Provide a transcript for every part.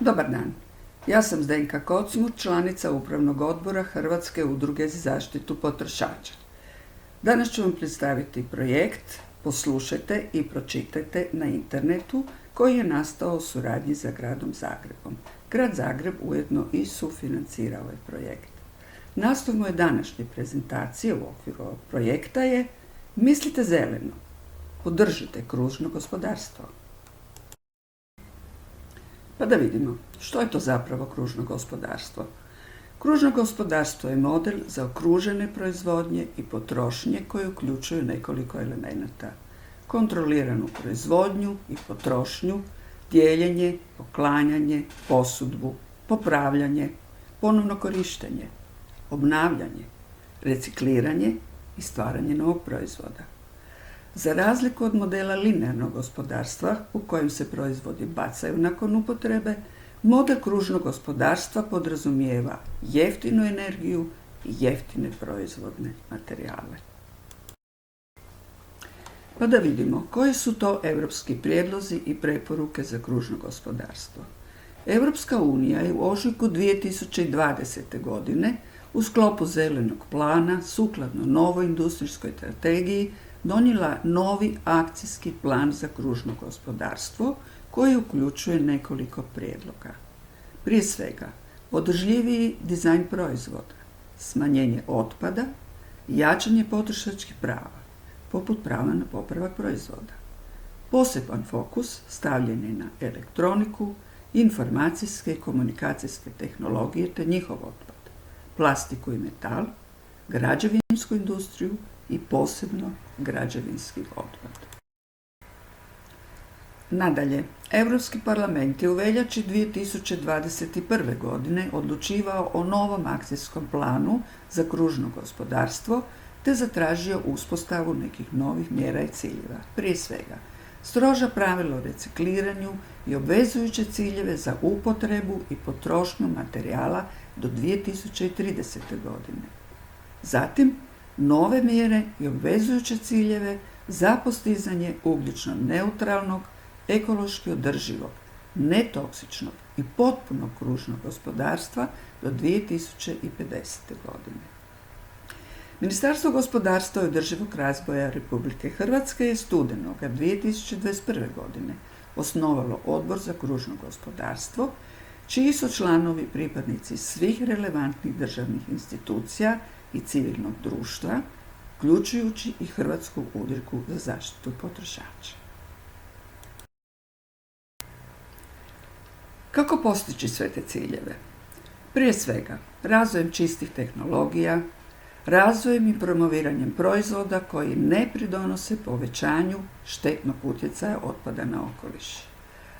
Dobar dan, ja sam Zdenka Kocmut, članica Upravnog odbora Hrvatske udruge za zaštitu potrošača. Danas ću vam predstaviti projekt Poslušajte i pročitajte na internetu koji je nastao u suradnji sa Gradom Zagrebom. Grad Zagreb ujedno i sufinancira ovaj projekt. Naslov moje današnje prezentacije u okviru ovog projekta je Mislite zeleno, podržite kružno gospodarstvo. Pa da vidimo, što je to zapravo kružno gospodarstvo? Kružno gospodarstvo je model za okružene proizvodnje i potrošnje koje uključuju nekoliko elemenata. Kontroliranu proizvodnju i potrošnju, dijeljenje, poklanjanje, posudbu, popravljanje, ponovno korištenje, obnavljanje, recikliranje i stvaranje novog proizvoda. Za razliku od modela linearnog gospodarstva u kojem se proizvodi bacaju nakon upotrebe, model kružnog gospodarstva podrazumijeva jeftinu energiju i jeftine proizvodne materijale. Pa da vidimo koji su to europski prijedlozi i preporuke za kružno gospodarstvo. Europska unija je u ožujku 2020. godine u sklopu zelenog plana sukladno novoj industrijskoj strategiji donijela novi akcijski plan za kružno gospodarstvo koji uključuje nekoliko prijedloga. Prije svega, održljiviji dizajn proizvoda, smanjenje otpada, jačanje potrošačkih prava, poput prava na popravak proizvoda. Poseban fokus stavljen je na elektroniku, informacijske i komunikacijske tehnologije te njihov otpad, plastiku i metal, građevinsku industriju i posebno građevinski otpad. Nadalje, Europski parlament je u veljači 2021. godine odlučivao o novom akcijskom planu za kružno gospodarstvo te zatražio uspostavu nekih novih mjera i ciljeva. Prije svega, stroža pravila o recikliranju i obvezujuće ciljeve za upotrebu i potrošnju materijala do 2030. godine. Zatim, nove mjere i obvezujuće ciljeve za postizanje ugljično neutralnog, ekološki održivog, netoksičnog i potpuno kružnog gospodarstva do 2050. godine. Ministarstvo gospodarstva i održivog razvoja Republike Hrvatske je studenoga 2021. godine osnovalo Odbor za kružno gospodarstvo, čiji su članovi pripadnici svih relevantnih državnih institucija i civilnog društva, uključujući i Hrvatsku udrugu za zaštitu potrošača. Kako postići sve te ciljeve? Prije svega, razvojem čistih tehnologija, razvojem i promoviranjem proizvoda koji ne pridonose povećanju štetnog utjecaja otpada na okoliš,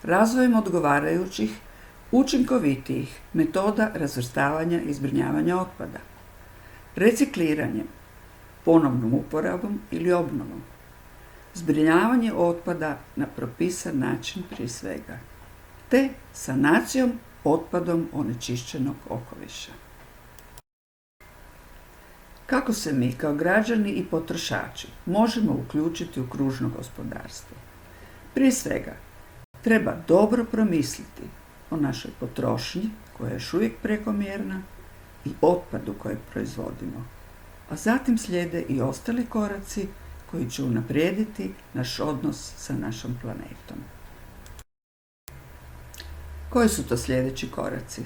razvojem odgovarajućih, učinkovitijih metoda razvrstavanja i zbrinjavanja otpada, recikliranjem, ponovnom uporabom ili obnovom, zbrinjavanje otpada na propisan način prije svega, te sanacijom otpadom onečišćenog okoliša. Kako se mi kao građani i potrošači možemo uključiti u kružno gospodarstvo? Prije svega, treba dobro promisliti o našoj potrošnji, koja je još uvijek prekomjerna, i otpadu kojeg proizvodimo, a zatim slijede i ostali koraci koji će unaprijediti naš odnos sa našom planetom. Koji su to sljedeći koraci?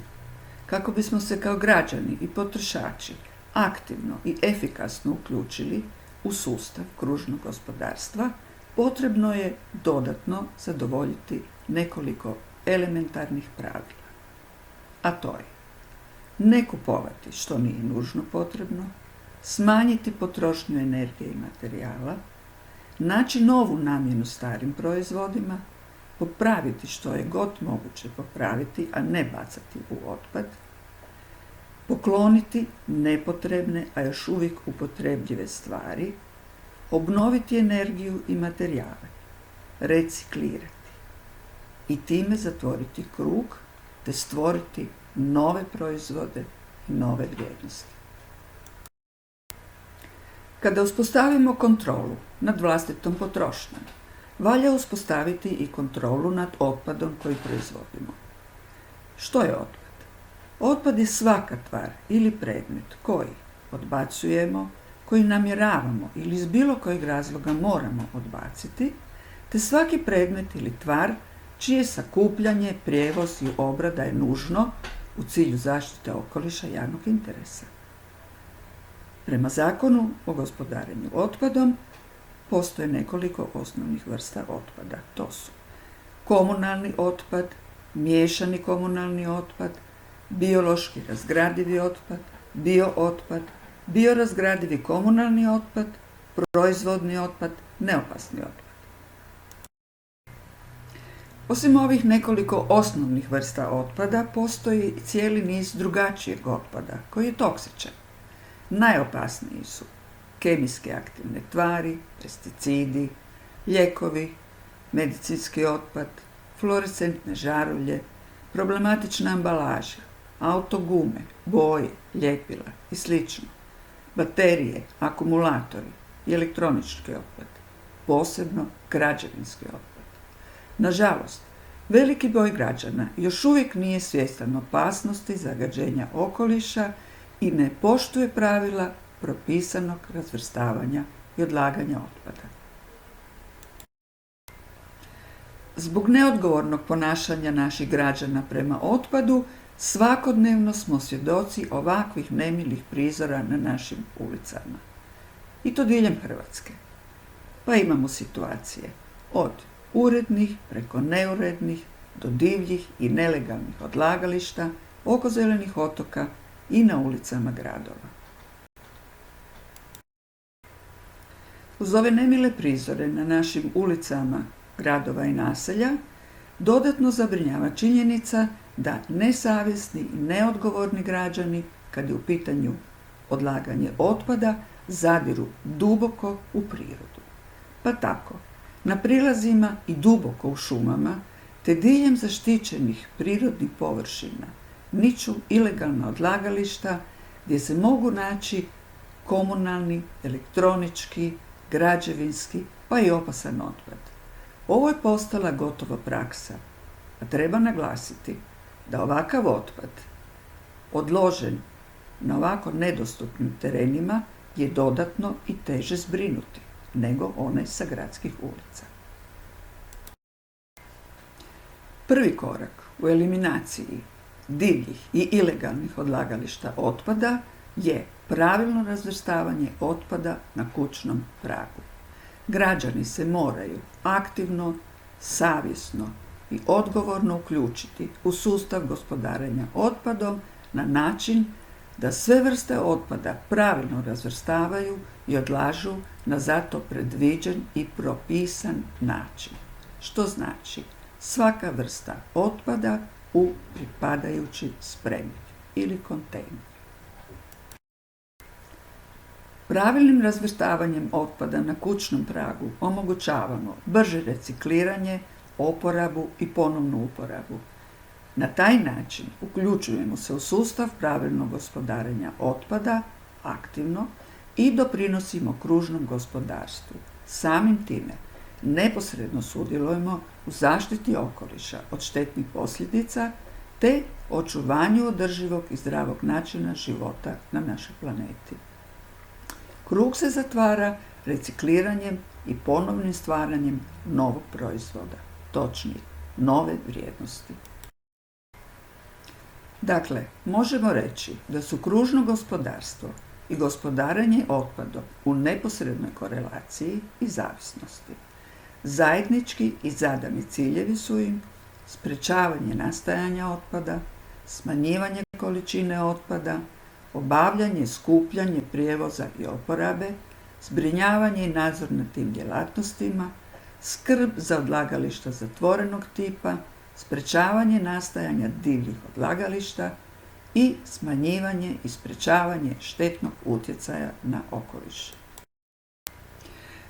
Kako bismo se kao građani i potrošači aktivno i efikasno uključili u sustav kružnog gospodarstva, potrebno je dodatno zadovoljiti nekoliko elementarnih pravila. A to je ne kupovati što nije nužno potrebno, smanjiti potrošnju energije i materijala, naći novu namjenu starim proizvodima, popraviti što je god moguće popraviti, a ne bacati u otpad, pokloniti nepotrebne, a još uvijek upotrebljive stvari, obnoviti energiju i materijale, reciklirati i time zatvoriti krug te stvoriti nove proizvode i nove vrijednosti. Kada uspostavimo kontrolu nad vlastitom potrošnjom, valja uspostaviti i kontrolu nad otpadom koji proizvodimo. Što je otpad? Otpad je svaka tvar ili predmet koji odbacujemo, koji namjeravamo ili iz bilo kojeg razloga moramo odbaciti, te svaki predmet ili tvar čije sakupljanje, prijevoz i obrada je nužno u cilju zaštite okoliša javnog interesa. Prema Zakonu o gospodarenju otpadom postoje nekoliko osnovnih vrsta otpada. To su komunalni otpad, miješani komunalni otpad, biološki razgradivi otpad, biootpad, biorazgradivi komunalni otpad, proizvodni otpad, neopasni otpad. Osim ovih nekoliko osnovnih vrsta otpada, postoji cijeli niz drugačijeg otpada koji je toksičan. Najopasniji su kemijske aktivne tvari, pesticidi, lijekovi, medicinski otpad, fluorescentne žarulje, problematična ambalaža, autogume, boje, ljepila i sl., baterije, akumulatori i elektronički otpad, posebno građevinski otpad. Nažalost, veliki broj građana još uvijek nije svjestan opasnosti zagađenja okoliša i ne poštuje pravila propisanog razvrstavanja i odlaganja otpada. Zbog neodgovornog ponašanja naših građana prema otpadu, svakodnevno smo svjedoci ovakvih nemilih prizora na našim ulicama. I to diljem Hrvatske. Pa imamo situacije od urednih preko neurednih do divljih i nelegalnih odlagališta oko zelenih otoka i na ulicama gradova. Uz ove nemile prizore na našim ulicama gradova i naselja dodatno zabrinjava činjenica da nesavjesni i neodgovorni građani, kad je u pitanju odlaganje otpada, zadiru duboko u prirodu. Pa tako, na prilazima i duboko u šumama, te diljem zaštićenih prirodnih površina, niču ilegalna odlagališta gdje se mogu naći komunalni, elektronički, građevinski pa i opasan otpad. Ovo je postala gotova praksa, a treba naglasiti da ovakav otpad, odložen na ovako nedostupnim terenima, je dodatno i teže zbrinuti nego onaj sa gradskih ulica. Prvi korak u eliminaciji divljih i ilegalnih odlagališta otpada je pravilno razvrstavanje otpada na kućnom pragu. Građani se moraju aktivno, savjesno i odgovorno uključiti u sustav gospodarenja otpadom na način da sve vrste otpada pravilno razvrstavaju i odlažu na zato predviđen i propisan način. Što znači svaka vrsta otpada u pripadajući spremnik ili kontejner. Pravilnim razvrstavanjem otpada na kućnom pragu omogućavamo brže recikliranje, oporabu i ponovnu uporabu. Na taj način uključujemo se u sustav pravilnog gospodarenja otpada aktivno i doprinosimo kružnom gospodarstvu. Samim time neposredno sudjelujemo u zaštiti okoliša od štetnih posljedica te očuvanju održivog i zdravog načina života na našoj planeti. Krug se zatvara recikliranjem i ponovnim stvaranjem novog proizvoda, točnije nove vrijednosti. Dakle, možemo reći da su kružno gospodarstvo i gospodarenje otpadom u neposrednoj korelaciji i zavisnosti. Zajednički i zadani ciljevi su im sprečavanje nastajanja otpada, smanjivanje količine otpada, obavljanje, skupljanje, prijevoza i oporabe, zbrinjavanje i nadzor nad tim djelatnostima, skrb za odlagališta zatvorenog tipa, sprečavanje nastajanja divljih odlagališta i smanjivanje i sprečavanje štetnog utjecaja na okoliš.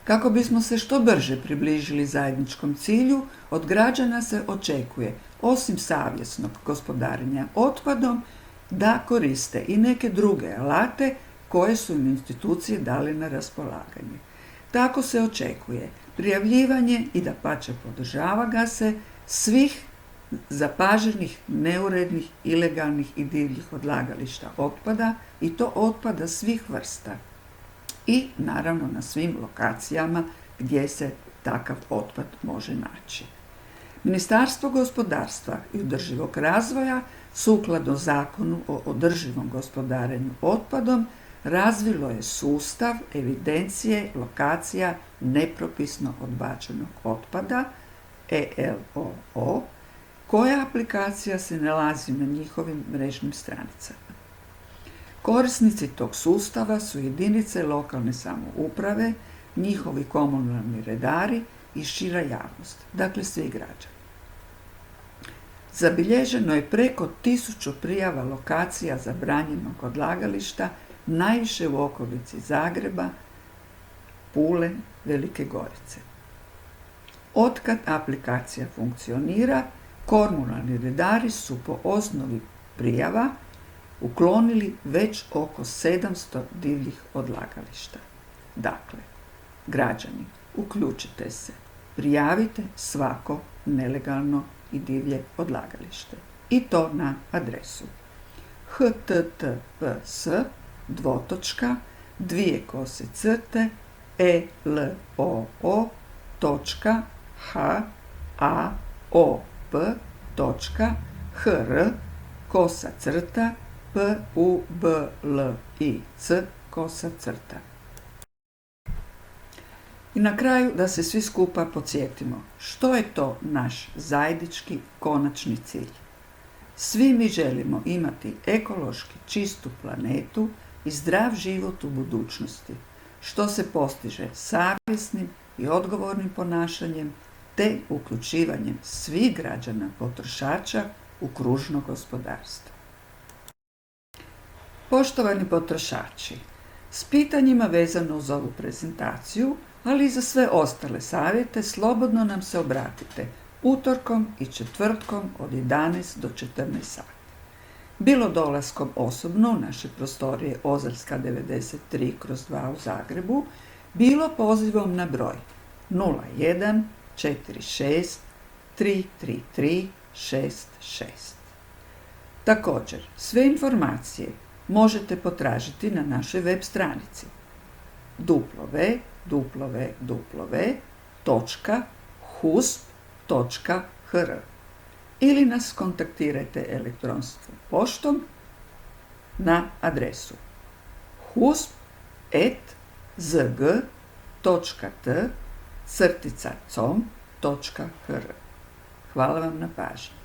Kako bismo se što brže približili zajedničkom cilju, od građana se očekuje, osim savjesnog gospodarenja otpadom, da koriste i neke druge alate koje su im institucije dali na raspolaganje. Tako se očekuje prijavljivanje i dapače podržava ga se svih zapaženih, neurednih, ilegalnih i divljih odlagališta otpada i to otpada svih vrsta i naravno na svim lokacijama gdje se takav otpad može naći. Ministarstvo gospodarstva i održivog razvoja sukladno Zakonu o održivom gospodarenju otpadom razvilo je sustav evidencije lokacija nepropisno odbačenog otpada ELOO, koja aplikacija se nalazi na njihovim mrežnim stranicama. Korisnici tog sustava su jedinice lokalne samouprave, njihovi komunalni redari i šira javnost, dakle svi građani. Zabilježeno je preko 1000 prijava lokacija zabranjenog odlagališta, najviše u okolici Zagreba, Pule, Velike Gorice. Otkad aplikacija funkcionira, komunalni redari su po osnovi prijava uklonili već oko 700 divljih odlagališta. Dakle, građani, uključite se, prijavite svako nelegalno i divlje odlagalište. I to na adresu https://ELOO.HAOP.HR@public. I na kraju da se svi skupa podsjetimo što je to naš zajednički konačni cilj. Svi mi želimo imati ekološki čistu planetu i zdrav život u budućnosti, što se postiže savjesnim i odgovornim ponašanjem te uključivanjem svih građana potrošača u kružno gospodarstvo. Poštovani potrošači, s pitanjima vezano uz ovu prezentaciju, ali i za sve ostale savjete, slobodno nam se obratite utorkom i četvrtkom od 11 do 14 sati. Bilo dolaskom osobno u naše prostorije Ozarska 93/2 u Zagrebu, bilo pozivom na broj 01 46 333 66. Također, sve informacije možete potražiti na našoj web stranici www.husp.hr ili nas kontaktirajte elektronskom poštom na adresu husp@zg.t/com.hr. Hvala vam na pažnji.